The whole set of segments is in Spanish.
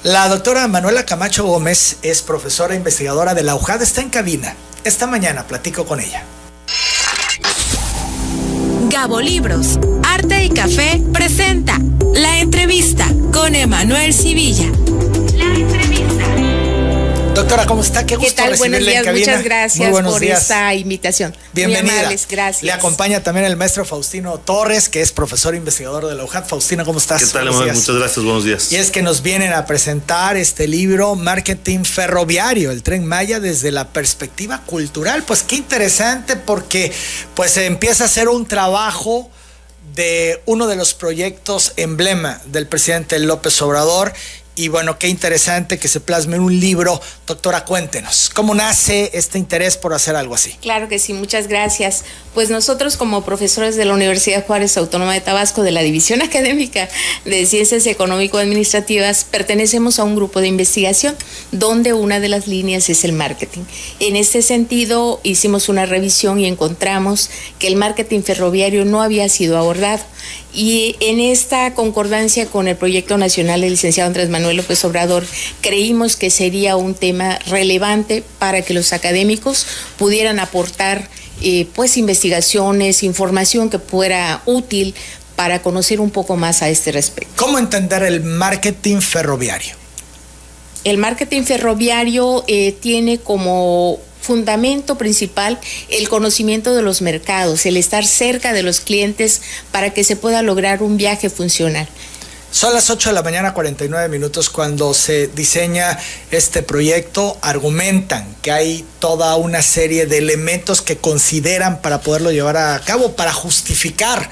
La doctora Manuela Camacho Gómez es profesora investigadora de la UJAD, está en cabina. Esta mañana platico con ella. Gabo Libros, Arte y Café presenta La Entrevista con Emanuel Civilla. La entrevista. Doctora, ¿cómo está? Qué gusto recibirle en cabina. Muchas gracias por esta invitación. Bienvenida. Muy amables, gracias. Le acompaña también el maestro Faustino Torres, que es profesor investigador de la UJAD. Faustino, ¿cómo estás? ¿Qué tal, Emanuel? Muchas gracias, buenos días. Y es que nos vienen a presentar este libro, Marketing Ferroviario, el Tren Maya desde la perspectiva cultural. Pues qué interesante, porque pues empieza a ser un trabajo de uno de los proyectos emblema del presidente López Obrador. Y bueno, qué interesante que se plasme en un libro. Doctora, cuéntenos, ¿cómo nace este interés por hacer algo así? Claro que sí, muchas gracias. Pues nosotros como profesores de la Universidad Juárez Autónoma de Tabasco, de la División Académica de Ciencias Económico-Administrativas, pertenecemos a un grupo de investigación donde una de las líneas es el marketing. En este sentido, hicimos una revisión y encontramos que el marketing ferroviario no había sido abordado. Y en esta concordancia con el proyecto nacional del licenciado Andrés Manuel López Obrador, creímos que sería un tema relevante para que los académicos pudieran aportar pues investigaciones, información que fuera útil para conocer un poco más a este respecto. ¿Cómo entender el marketing ferroviario? El marketing ferroviario tiene como fundamento principal el conocimiento de los mercados, el estar cerca de los clientes para que se pueda lograr un viaje funcional. Son las 8 de la mañana, 49 minutos, cuando se diseña este proyecto. Argumentan que hay toda una serie de elementos que consideran para poderlo llevar a cabo, para justificar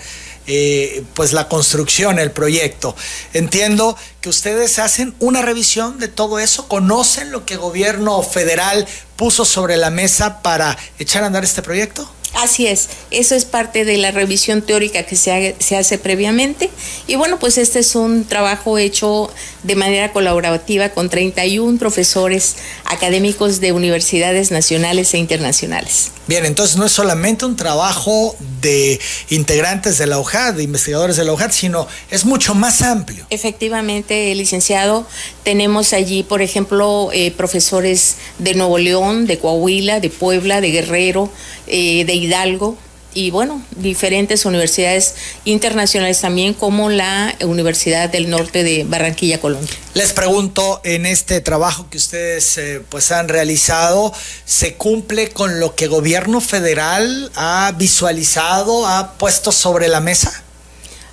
pues la construcción, el proyecto. Entiendo que ustedes hacen una revisión de todo eso, conocen lo que el gobierno federal puso sobre la mesa para echar a andar este proyecto. Así es, eso es parte de la revisión teórica que se hace previamente y bueno, pues este es un trabajo hecho de manera colaborativa con 31 profesores académicos de universidades nacionales e internacionales. Bien, entonces no es solamente un trabajo de integrantes de la UJAD, de investigadores de la UJAD, sino es mucho más amplio. Efectivamente, licenciado, tenemos allí, por ejemplo, profesores de Nuevo León, de Coahuila, de Puebla, de Guerrero, de Hidalgo y bueno, diferentes universidades internacionales también, como la Universidad del Norte de Barranquilla, Colombia. Les pregunto, en este trabajo que ustedes pues han realizado, ¿se cumple con lo que el gobierno federal ha visualizado, ha puesto sobre la mesa?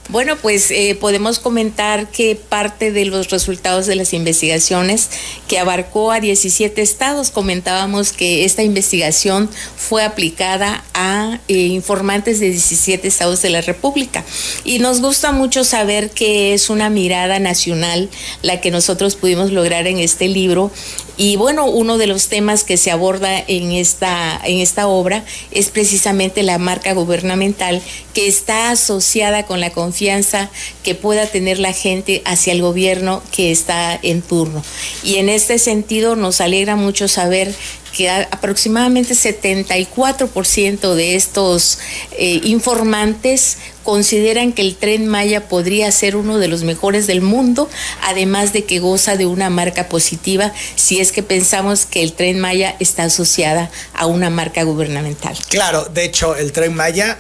Bueno, pues podemos comentar que parte de los resultados de las investigaciones, que abarcó a 17 estados, comentábamos que esta investigación fue aplicada a informantes de 17 estados de la República. Y nos gusta mucho saber que es una mirada nacional la que nosotros pudimos lograr en este libro. Y bueno, uno de los temas que se aborda en esta obra es precisamente la marca gubernamental, que está asociada con la confianza que pueda tener la gente hacia el gobierno que está en turno. Y en este sentido nos alegra mucho saber que aproximadamente 74% de estos informantes consideran que el Tren Maya podría ser uno de los mejores del mundo, además de que goza de una marca positiva si es que pensamos que el Tren Maya está asociada a una marca gubernamental. Claro, de hecho el Tren Maya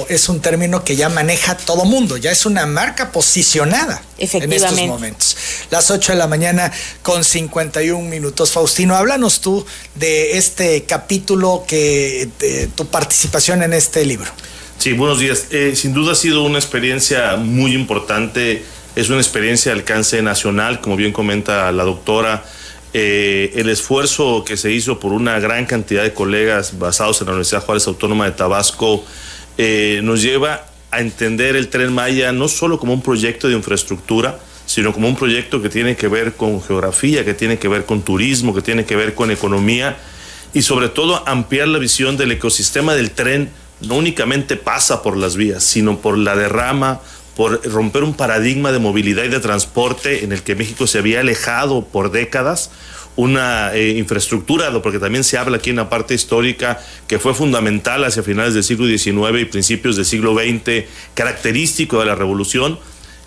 es un término que ya maneja todo mundo, ya es una marca posicionada en estos momentos. Las 8 de la mañana con 51 minutos. Faustino, háblanos tú de este capítulo, tu participación en este libro. Sí, buenos días. Sin duda ha sido una experiencia muy importante, es una experiencia de alcance nacional, como bien comenta la doctora. El esfuerzo que se hizo por una gran cantidad de colegas basados en la Universidad Juárez Autónoma de Tabasco nos lleva a entender el Tren Maya no solo como un proyecto de infraestructura, sino como un proyecto que tiene que ver con geografía, que tiene que ver con turismo, que tiene que ver con economía y sobre todo ampliar la visión del ecosistema del tren. No únicamente pasa por las vías, sino por la derrama, por romper un paradigma de movilidad y de transporte en el que México se había alejado por décadas, una infraestructura, porque también se habla aquí en la parte histórica, que fue fundamental hacia finales del siglo XIX y principios del siglo XX, característico de la revolución,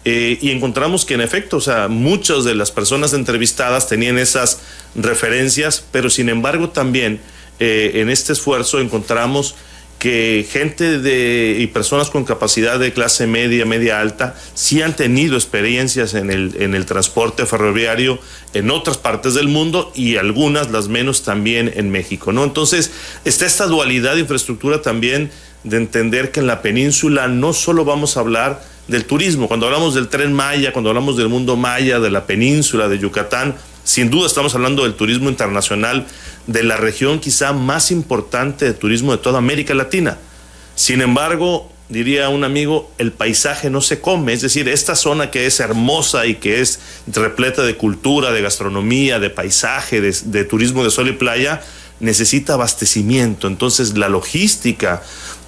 Y encontramos que en efecto, o sea, muchas de las personas entrevistadas tenían esas referencias, pero sin embargo también en este esfuerzo encontramos que gente y personas con capacidad de clase media, media alta, sí han tenido experiencias en el transporte ferroviario en otras partes del mundo y algunas, las menos, también en México, ¿no? Entonces, está esta dualidad de infraestructura también, de entender que en la península no solo vamos a hablar del turismo. Cuando hablamos del Tren Maya, cuando hablamos del mundo maya, de la península, de Yucatán, sin duda estamos hablando del turismo internacional, de la región quizá más importante de turismo de toda América Latina. Sin embargo, diría un amigo, el paisaje no se come, es decir, esta zona que es hermosa y que es repleta de cultura, de gastronomía, de paisaje, de turismo de sol y playa, necesita abastecimiento. Entonces, la logística,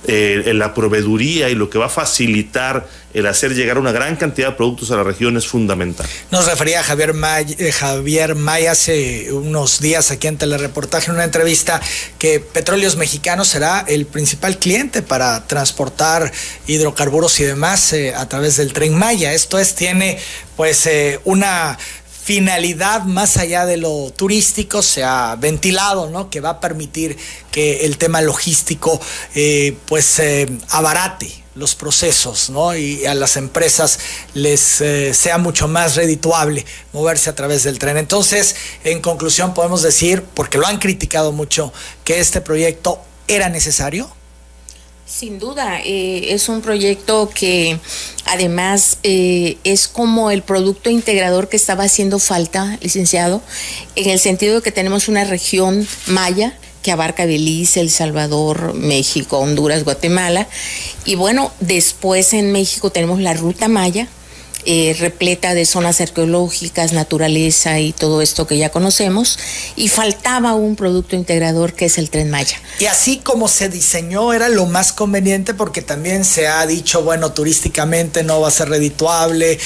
la proveeduría y lo que va a facilitar el hacer llegar una gran cantidad de productos a la región es fundamental. Nos refería Javier Maya hace unos días aquí en Telereportaje, en una entrevista, que Petróleos Mexicanos será el principal cliente para transportar hidrocarburos y demás a través del Tren Maya. Esto tiene pues una finalidad más allá de lo turístico, se ha ventilado, ¿no?, que va a permitir que el tema logístico abarate los procesos, ¿no?, y a las empresas les sea mucho más redituable moverse a través del tren. Entonces, en conclusión, podemos decir, porque lo han criticado mucho, que este proyecto era necesario. Sin duda, es un proyecto que además es como el producto integrador que estaba haciendo falta, licenciado, en el sentido de que tenemos una región maya que abarca Belice, El Salvador, México, Honduras, Guatemala, y bueno, después en México tenemos la ruta maya, repleta de zonas arqueológicas, naturaleza y todo esto que ya conocemos, y faltaba un producto integrador que es el Tren Maya. Y así como se diseñó era lo más conveniente, porque también se ha dicho, bueno, turísticamente no va a ser redituable,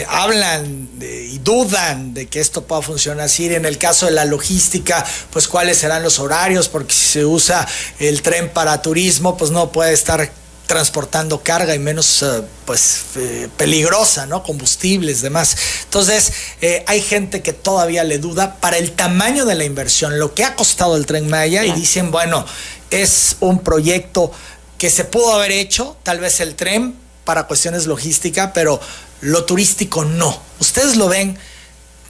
hablan y dudan de que esto pueda funcionar así. En el caso de la logística, pues cuáles serán los horarios, porque si se usa el tren para turismo, pues no puede estar transportando carga y menos peligrosa, ¿no? Combustibles, demás. Entonces, hay gente que todavía le duda para el tamaño de la inversión, lo que ha costado el Tren Maya, y dicen, bueno, es un proyecto que se pudo haber hecho, tal vez el tren para cuestiones logísticas, pero lo turístico no. ¿Ustedes lo ven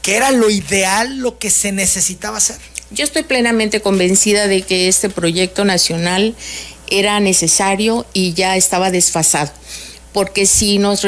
que era lo ideal, lo que se necesitaba hacer? Yo estoy plenamente convencida de que este proyecto nacional era necesario y ya estaba desfasado, porque si nos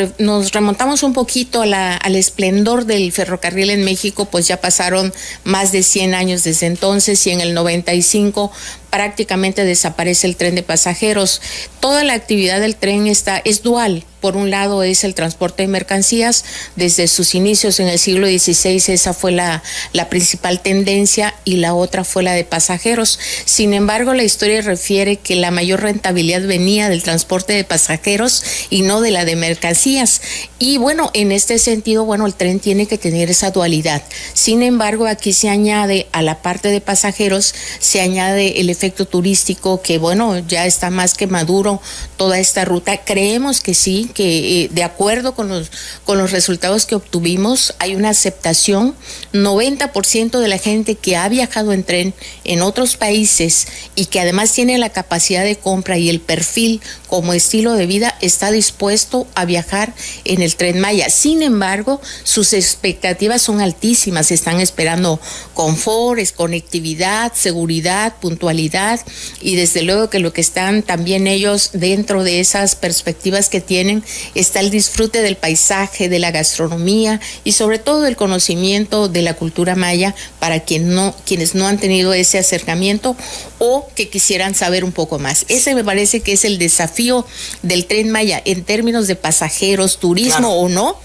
remontamos un poquito al esplendor del ferrocarril en México, pues ya pasaron más de 100 años desde entonces, y en el 95 prácticamente desaparece el tren de pasajeros. Toda la actividad del tren es dual. Por un lado es el transporte de mercancías. Desde sus inicios en el siglo XVI esa fue la principal tendencia, y la otra fue la de pasajeros. Sin embargo, la historia refiere que la mayor rentabilidad venía del transporte de pasajeros y no de la de mercancías. Y bueno, en este sentido, bueno, el tren tiene que tener esa dualidad. Sin embargo, aquí se añade a la parte de pasajeros, se añade el efecto turístico, que bueno, ya está más que maduro toda esta ruta. Creemos que sí, que de acuerdo con los resultados que obtuvimos, hay una aceptación. 90% de la gente que ha viajado en tren en otros países y que además tiene la capacidad de compra y el perfil como estilo de vida, está dispuesto a viajar en el Tren Maya. Sin embargo, sus expectativas son altísimas. Están esperando confort, conectividad, seguridad, puntualidad, y desde luego que lo que están también ellos dentro de esas perspectivas que tienen está el disfrute del paisaje, de la gastronomía y sobre todo del conocimiento de la cultura maya para quienes no han tenido ese acercamiento o que quisieran saber un poco más. Ese me parece que es el desafío del Tren Maya en términos de pasajeros, turismo, claro, o no.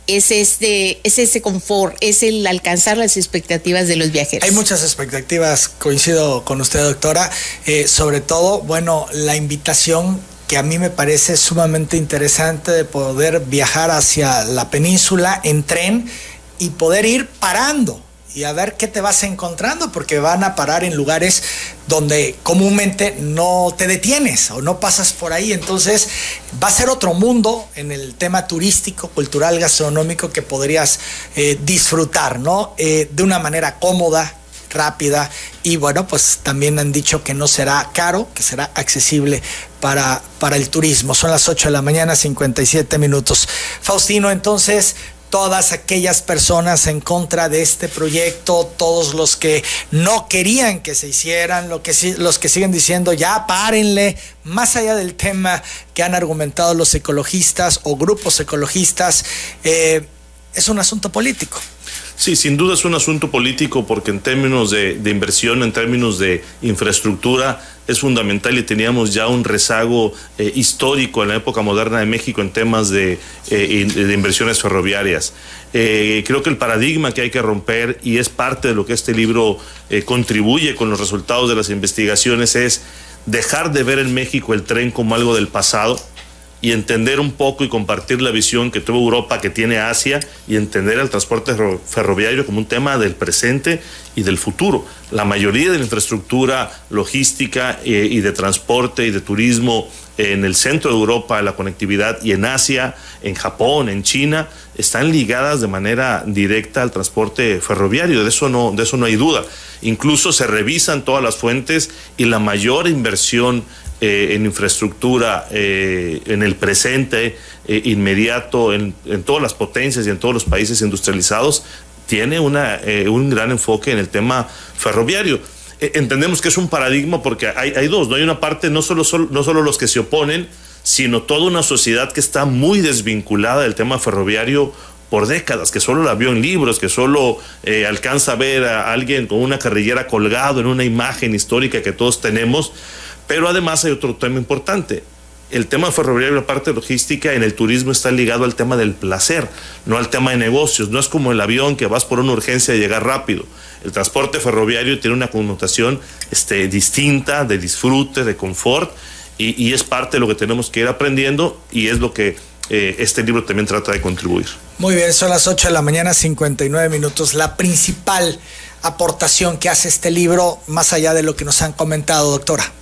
Es ese confort, es el alcanzar las expectativas de los viajeros. Hay muchas expectativas, coincido con usted, doctora, sobre todo, bueno, la invitación que a mí me parece sumamente interesante de poder viajar hacia la península en tren y poder ir parando y a ver qué te vas encontrando, porque van a parar en lugares donde comúnmente no te detienes o no pasas por ahí. Entonces va a ser otro mundo en el tema turístico, cultural, gastronómico que podrías disfrutar, ¿no? De una manera cómoda, rápida, y bueno, pues también han dicho que no será caro, que será accesible para el turismo. Son las 8 de la mañana, 57 minutos. Faustino, entonces, todas aquellas personas en contra de este proyecto, todos los que no querían que se hicieran, los que siguen diciendo ya párenle, más allá del tema que han argumentado los ecologistas o grupos ecologistas, es un asunto político. Sí, sin duda es un asunto político, porque en términos de inversión, en términos de infraestructura, es fundamental, y teníamos ya un rezago histórico en la época moderna de México en temas de inversiones ferroviarias. Creo que el paradigma que hay que romper, y es parte de lo que este libro contribuye con los resultados de las investigaciones, es dejar de ver en México el tren como algo del pasado, y entender un poco y compartir la visión que tuvo Europa, que tiene Asia, y entender el transporte ferroviario como un tema del presente y del futuro. La mayoría de la infraestructura logística y de transporte y de turismo en el centro de Europa, la conectividad, y en Asia, en Japón, en China, están ligadas de manera directa al transporte ferroviario. De eso no hay duda. Incluso se revisan todas las fuentes, y la mayor inversión en infraestructura en el presente inmediato en todas las potencias y en todos los países industrializados tiene un gran enfoque en el tema ferroviario. Entendemos que es un paradigma porque hay dos, ¿no? Hay una parte, no solo los que se oponen, sino toda una sociedad que está muy desvinculada del tema ferroviario por décadas, que solo la vio en libros, que solo alcanza a ver a alguien con una carrillera colgado en una imagen histórica que todos tenemos. Pero además hay otro tema importante. El tema ferroviario, la parte logística en el turismo, está ligado al tema del placer, no al tema de negocios. No es como el avión, que vas por una urgencia de llegar rápido. El transporte ferroviario tiene una connotación distinta, de disfrute, de confort, y es parte de lo que tenemos que ir aprendiendo, y es lo que este libro también trata de contribuir. Muy bien, son las 8 de la mañana, 59 minutos. La principal aportación que hace este libro, más allá de lo que nos han comentado, doctora.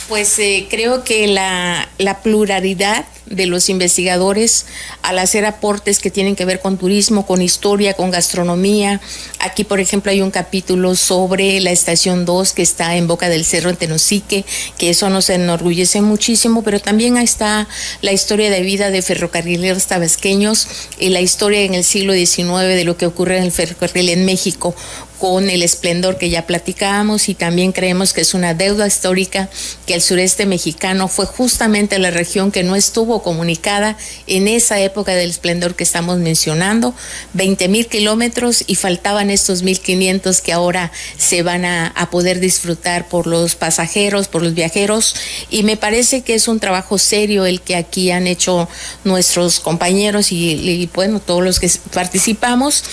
Pues creo que la pluralidad de los investigadores, al hacer aportes que tienen que ver con turismo, con historia, con gastronomía. Aquí, por ejemplo, hay un capítulo sobre la estación 2 que está en Boca del Cerro, en Tenosique, que eso nos enorgullece muchísimo, pero también está la historia de vida de ferrocarrileros tabasqueños y la historia en el siglo XIX de lo que ocurre en el ferrocarril en México, con el esplendor que ya platicábamos, y también creemos que es una deuda histórica que el sureste mexicano fue justamente la región que no estuvo comunicada en esa época del esplendor que estamos mencionando. 20,000 kilómetros, y faltaban estos 1,500 que ahora se van a poder disfrutar por los pasajeros, por los viajeros, y me parece que es un trabajo serio el que aquí han hecho nuestros compañeros y bueno, todos los que participamos.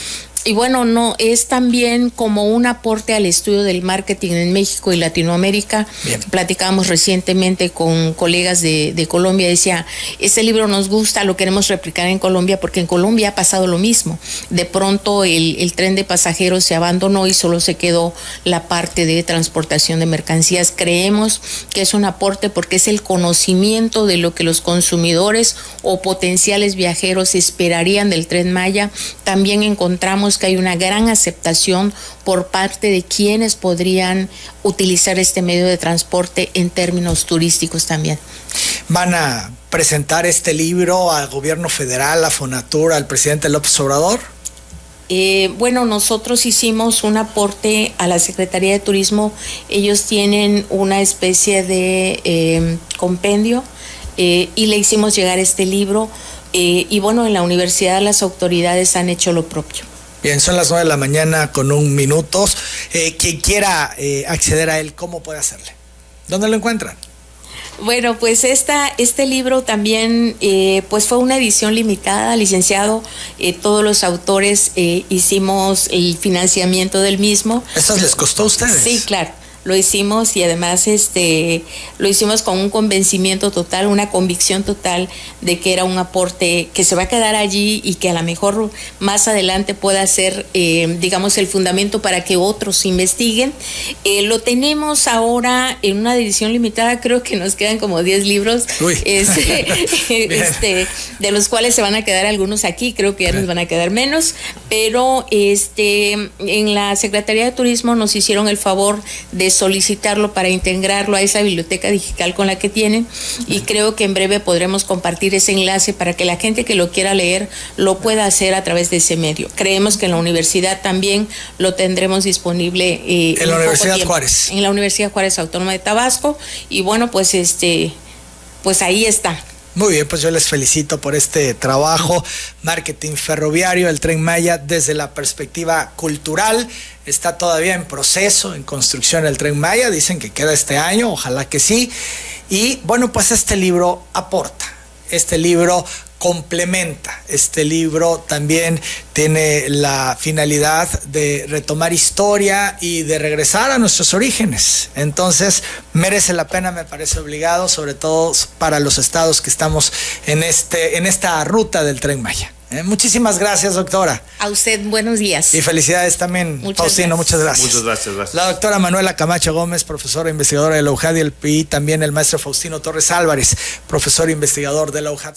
Y bueno, no es también como un aporte al estudio del marketing en México y Latinoamérica. Bien. Platicábamos recientemente con colegas de Colombia, decía, este libro nos gusta, lo queremos replicar en Colombia, porque en Colombia ha pasado lo mismo. De pronto el tren de pasajeros se abandonó y solo se quedó la parte de transportación de mercancías. Creemos que es un aporte porque es el conocimiento de lo que los consumidores o potenciales viajeros esperarían del Tren Maya. También encontramos que hay una gran aceptación por parte de quienes podrían utilizar este medio de transporte en términos turísticos también. ¿Van a presentar este libro al gobierno federal, a Fonatur, al presidente López Obrador? Bueno, nosotros hicimos un aporte a la Secretaría de Turismo. Ellos tienen una especie de compendio y le hicimos llegar este libro. Y bueno, en la universidad las autoridades han hecho lo propio. Bien, son las 9 de la mañana con 1 minuto. Quien quiera acceder a él, ¿cómo puede hacerle? ¿Dónde lo encuentran? Bueno, pues este libro también pues fue una edición limitada, licenciado. Todos los autores hicimos el financiamiento del mismo. ¿Eso les costó a ustedes? Sí, claro. lo hicimos y además lo hicimos con un convencimiento total, una convicción total de que era un aporte que se va a quedar allí y que a lo mejor más adelante pueda ser, digamos, el fundamento para que otros investiguen. Lo tenemos ahora en una edición limitada, creo que nos quedan como 10 libros, de los cuales se van a quedar algunos aquí, creo que ya nos van a quedar menos, pero en la Secretaría de Turismo nos hicieron el favor de solicitarlo para integrarlo a esa biblioteca digital con la que tienen, y creo que en breve podremos compartir ese enlace para que la gente que lo quiera leer lo pueda hacer a través de ese medio. Creemos que en la universidad también lo tendremos disponible en la Universidad Juárez. En la Universidad Juárez Autónoma de Tabasco, y bueno, pues pues ahí está. Muy bien, pues yo les felicito por este trabajo. Marketing ferroviario, el Tren Maya desde la perspectiva cultural. Está todavía en proceso, en construcción el Tren Maya. Dicen que queda este año, ojalá que sí. Y bueno, pues este libro aporta, este libro complementa, este libro también tiene la finalidad de retomar historia y de regresar a nuestros orígenes. Entonces merece la pena, me parece obligado, sobre todo para los estados que estamos en esta ruta del Tren Maya. Muchísimas gracias, doctora. A usted, buenos días. Y felicidades también, Faustino, muchas gracias. Muchas gracias. La doctora Manuela Camacho Gómez, profesora investigadora de la UJAD, y también el maestro Faustino Torres Álvarez, profesor investigador de la UJAD.